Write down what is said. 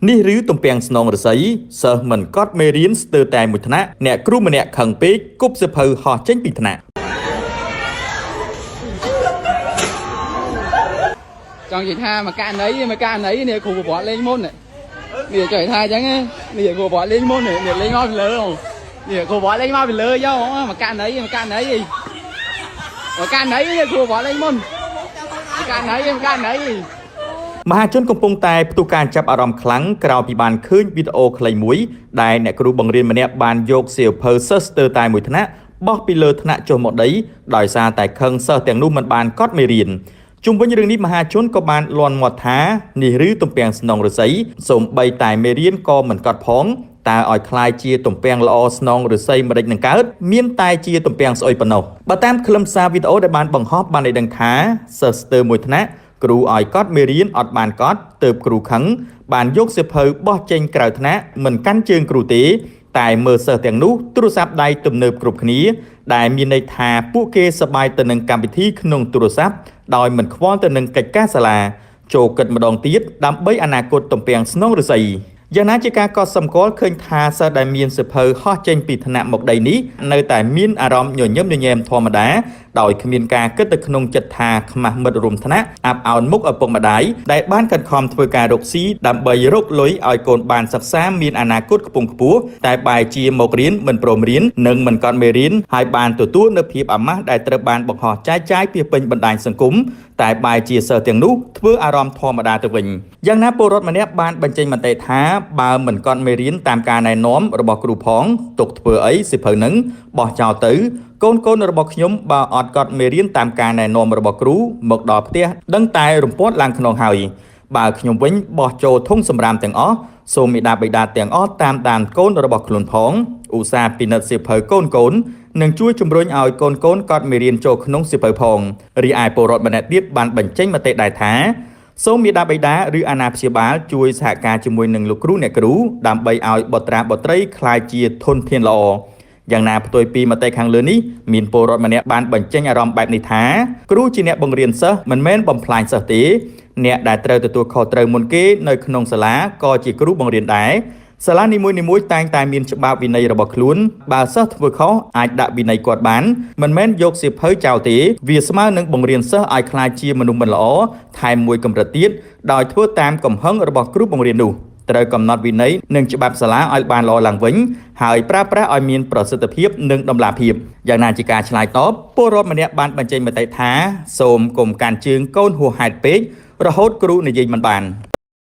នេះឬទំពាំងស្នងរស័យសិស្សមិនកត់មេរៀនស្ទើរតែមួយថ្នាក់អ្នកគ្រូម្នាក់ខឹងពេកគប់សៀវភៅហោះចេញពីថ្នាក់ចង់និយាយថាមកកាណីនេះគ្រូប្រវត្តិលេងមុននេះចង់និយាយថាអញ្ចឹងនេះគ្រូប្រវត្តិលេងមុននេះលេងមកពីលើនេះគ្រូប្រវត្តិលេងមកពីលើយកមកកាណីនេះគ្រូប្រវត្តិលេងមុនមកកាណីមហាជនកំពុងតែផ្ទុះការចាប់អារម្មណ៍ខ្លាំងក្រោយពីបានឃើញវីដេអូខ្លីមួយដែលអ្នកគ្រូបង្រៀនម្នាក់បានយកសៀវភៅសិស្សស្ទើរតែមួយថ្នាក់បោះពីលើថ្នាក់ចុះមកដីដោយសារតែខឹងសិស្សទាំងនោះមិនបានកត់មេរៀនជុំវិញរឿងនេះមហាជនក៏បានលន់មាត់ថានេះឬទំពាំងស្នងរស័យសូម្បីតែមេរៀនក៏មិនកត់ផងតើឲ្យคล้ายជាទំពាំងល្អស្នងរស័យមិនដេចនឹងកើតមានតែជាទំពាំងស្អុយប៉ុណ្ណោះបើតាមខ្លឹមសារវីដេអូដែលបានបង្ហោះបានឲ្យដឹងថាសិស្សស្ទើរមួយថ្នាក់គ្រូឲ្យកត់មេរៀនអត់បានកត់ទើបគ្រូខឹងបានយកសៀវភៅបោះចេញក្រៅថ្នាក់មិនកាន់ជើងគ្រូទេតែមើលសិស្សទាំងនោះទូរស័ព្ទដៃទំនើបគ្រប់គ្នាដែលមានន័យថាពួកគេសប្បាយទៅនឹងកម្មវិធីក្នុងទូរស័ព្ទដោយមិនខ្វល់ទៅនឹងកិច្ចការសាលាចូលគិតម្ដងទៀតដើម្បីអនាគតទំពាំងស្នងរស័យយ៉ាងណាជាការកត់សម្គាល់ឃើញថាសិស្សដែលមានសៀវភៅហោះចេញពីថ្នាក់មកដីនេះនៅតែមានអារម្មណ៍ញញឹមញញែមធម្មតាដោយគ្មានការគិតទៅក្នុងចិត្តថាខ្មាស់មិត្តរួមថ្នាក់អាប់អោនមុខឪពុកម្ដាយដែលបានខិតខំធ្វើការរកស៊ីដើម្បីរកលុយឲ្យកូនបានសិក្សាមានអនាគតខ្ពង់ខ្ពស់តែបែរជាមករៀនមិនព្រមរៀននិងមិនកត់មេរៀនហើយបានទទួលនូវភាពអាម៉ាស់ដែលត្រូវបានបង្ហោះចែកចាយពីពេញបណ្ដាញសង្គមតែបែរជាសិស្សទាំងនោះធ្វើអារម្មណ៍ធម្មតាទៅវិញយ៉ាងណាពលរដ្ឋម្នាក់បានបញ្ចេញមតិថាបើមិនកត់មេរៀនតាមការណែនាំរបស់គ្រូផងទុកធ្វើអីសៀវភៅនឹងបោះចោលទៅកូនរបស់ខ្ញុំបើអត់កត់មេរៀនតាមការណែនាំរបស់គ្រូមកដល់ផ្ទះដឹងតែរំពាត់ឡើងខ្នងហើយបើខ្ញុំវិញបោះចូលធុងសម្រាមទាំងអស់សូមមេដាបៃតាទាំងអស់តាមដានកូនរបស់ខ្លួនផងឧស្សាហ៍ពិនិត្យសៀវភៅកូននិងជួយជំរុញឲ្យកូនកត់មេរៀនចូលក្នុងសៀវភៅផងរីឯពលរដ្ឋម្នាក់ទៀតបានបញ្ចេញមតិដែរថាសូមមេដាបៃតាឬអាណាព្យាបាលជួយសហការជាមួយនឹងលោកគ្រូអ្នកគ្រូដើម្បីឲ្យបុត្រាបុត្រីក្លាយជាធនធានល្អយ៉ាងណាផ្ទុយពីមតិខាងលើនេះមានពលរដ្ឋម្នាក់បានបញ្ចេញអារម្មណ៍បែបនេះថាគ្រូជាអ្នកបង្រៀនសិស្សមិនមែនបំផ្លាញសិស្សទេអ្នកដែលត្រូវទទួលខុសត្រូវមុនគេនៅក្នុងសាលាក៏ជាគ្រូបង្រៀនដែរសាលានីមួយៗតែងតែមានច្បាប់វិន័យរបស់ខ្លួនបើសិស្សធ្វើខុសអាចដាក់វិន័យគាត់បានមិនមែនយកសៀវភៅចោលទេវាស្មើនឹងបង្រៀនសិស្សឲ្យក្លាយជាមនុស្សមិនល្អថែមមួយកម្រិតទៀតដោយធ្វើតាមកំហឹងរបស់គ្រូបង្រៀននោះត្រូវកំណត់វិន័យនិងច្បាប់សាលាឲ្យបានល្អឡើងវិញហើយប្រើប្រាស់ឲ្យមានប្រសិទ្ធភាពនិងតម្លាភាពយ៉ាងណាជាការឆ្លើយតបពលរដ្ឋម្នាក់បានបញ្ចេញមតិថាសូមកុំកាន់ជើងកូនហួសហេតុពេករហូតគ្រូនិយាយមិនបាន